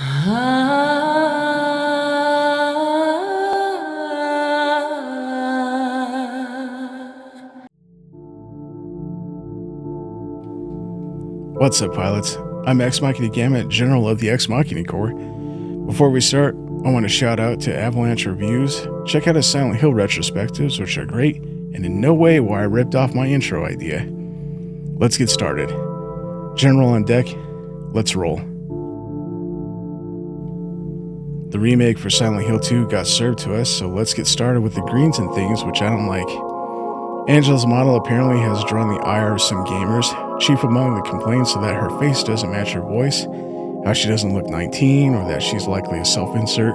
What's up, pilots? I'm Exmachinagamma, General of the Exmachina Corps. Before we start, I want to shout out to Avalance Reviews. Check out his Silent Hill retrospectives, which are great, and in no way why I ripped off my intro idea. Let's get started. General on deck, let's roll. The remake for Silent Hill 2 got served to us, so let's get started with the greens and things, which I don't like. Angela's model apparently has drawn the ire of some gamers. Chief among the complaints are that her face doesn't match her voice, how she doesn't look 19, or that she's likely a self-insert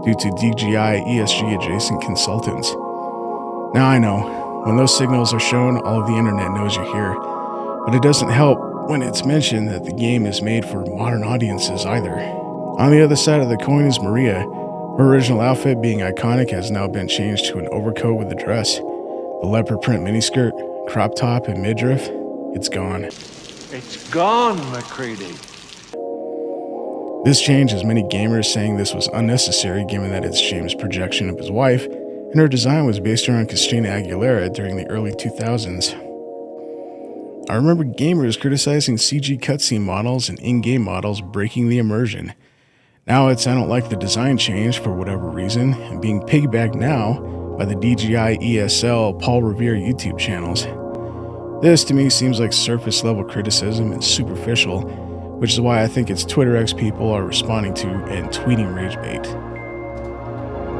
due to DGI ESG adjacent consultants. Now I know, when those signals are shown, all of the internet knows you're here, but it doesn't help when it's mentioned that the game is made for modern audiences either. On the other side of the coin is Maria. Her original outfit, being iconic, has now been changed to an overcoat with a dress. The leopard print miniskirt, crop top, and midriff, it's gone. It's gone, McCready. This change has many gamers saying this was unnecessary given that it's James' projection of his wife, and her design was based around Christina Aguilera during the early 2000s. I remember gamers criticizing CG cutscene models and in-game models breaking the immersion. Now it's I don't like the design change for whatever reason, and being piggybacked now by the DGI ESL Paul Revere YouTube channels. This to me seems like surface level criticism and superficial, which is why I think it's Twitter X people are responding to and tweeting rage bait.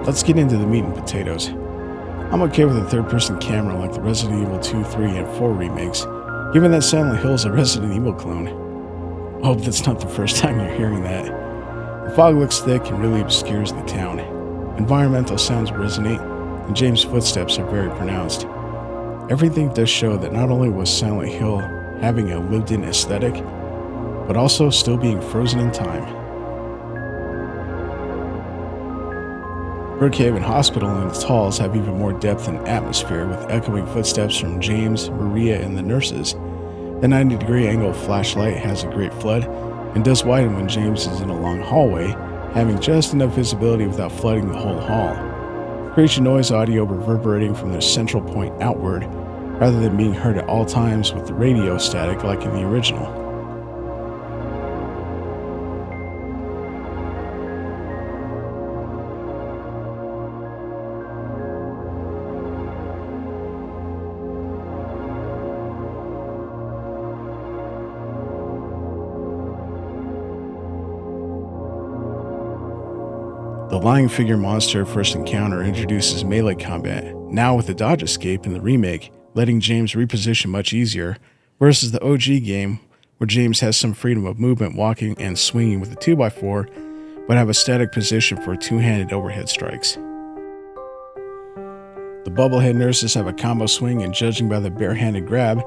Let's get into the meat and potatoes. I'm okay with a third-person camera like the Resident Evil 2, 3, and 4 remakes, given that Silent Hill is a Resident Evil clone. I hope that's not the first time you're hearing that. The fog looks thick and really obscures the town. Environmental sounds resonate, and James' footsteps are very pronounced. Everything does show that not only was Silent Hill having a lived-in aesthetic, but also still being frozen in time. Brookhaven Hospital and its halls have even more depth and atmosphere, with echoing footsteps from James, Maria, and the nurses. The 90-degree angle flashlight has a great flood, and does widen when James is in a long hallway, having just enough visibility without flooding the whole hall. Creation noise audio reverberating from their central point outward, rather than being heard at all times with the radio static like in the original. The lying figure monster first encounter introduces melee combat, now with a dodge escape in the remake, letting James reposition much easier, versus the OG game where James has some freedom of movement walking and swinging with a 2x4, but have a static position for two-handed overhead strikes. The bubblehead nurses have a combo swing, and judging by the barehanded grab,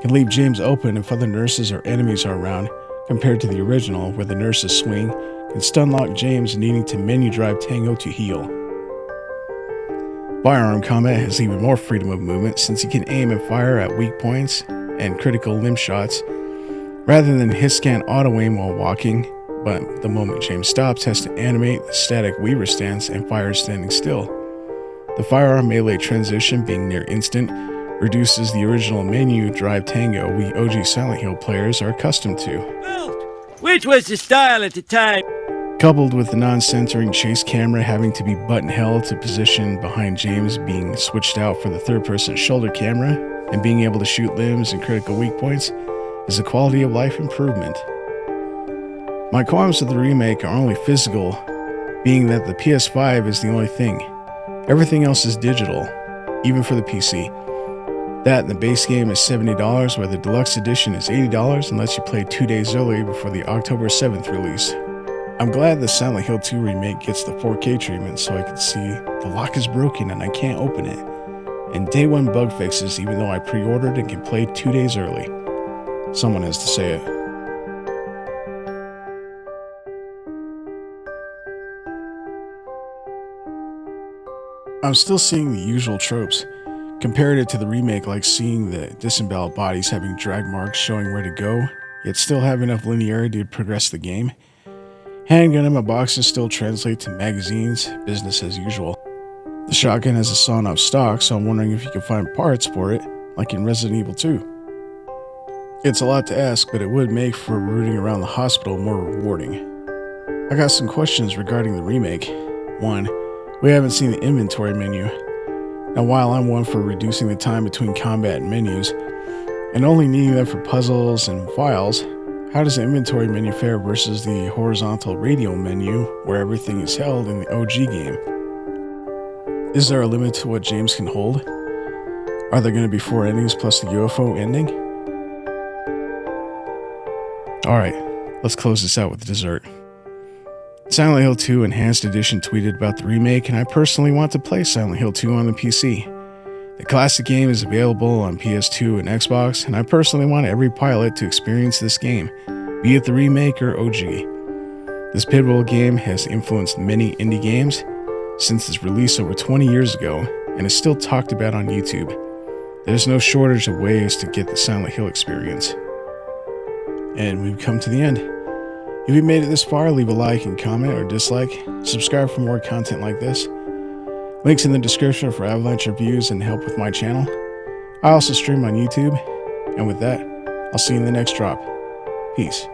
can leave James open if other nurses or enemies are around, compared to the original where the nurses swing and stun lock James, needing to menu drive Tango to heal. Firearm combat has even more freedom of movement since he can aim and fire at weak points and critical limb shots, rather than hit scan auto aim while walking, but the moment James stops has to animate the static Weaver stance and fire standing still. The firearm melee transition being near instant reduces the original menu drive Tango we OG Silent Hill players are accustomed to. Which was the style at the time? Coupled with the non-centering chase camera having to be button-held to position behind James being switched out for the third-person shoulder camera and being able to shoot limbs and critical weak points is a quality of life improvement. My qualms with the remake are only physical, being that the PS5 is the only thing. Everything else is digital, even for the PC. That and the base game is $70, where the deluxe edition is $80 and lets you play 2 days early before the October 7th release. I'm glad the Silent Hill 2 remake gets the 4K treatment so I can see the lock is broken and I can't open it, and day one bug fixes even though I pre-ordered and can play 2 days early. Someone has to say it. I'm still seeing the usual tropes. Compared it to the remake, like seeing the disemboweled bodies having drag marks showing where to go, yet still have enough linearity to progress the game. Handgun ammo boxes still translate to magazines, business as usual. The shotgun has a sawn-off stock, so I'm wondering if you can find parts for it, like in Resident Evil 2. It's a lot to ask, but it would make for rooting around the hospital more rewarding. I got some questions regarding the remake. 1. We haven't seen the inventory menu. Now, while I'm one for reducing the time between combat and menus, and only needing them for puzzles and files, how does the inventory menu fare versus the horizontal radial menu where everything is held in the OG game? Is there a limit to what James can hold? Are there going to be 4 endings plus the UFO ending? Alright, let's close this out with dessert. Silent Hill 2 Enhanced Edition tweeted about the remake, and I personally want to play Silent Hill 2 on the PC. The classic game is available on PS2 and Xbox, and I personally want every pilot to experience this game, be it the remake or OG. This pivotal game has influenced many indie games since its release over 20 years ago, and is still talked about on YouTube. There's no shortage of ways to get the Silent Hill experience. And we've come to the end. If you made it this far, leave a like and comment or dislike. Subscribe for more content like this. Links in the description for Avalance Reviews and help with my channel. I also stream on YouTube. And with that, I'll see you in the next drop. Peace.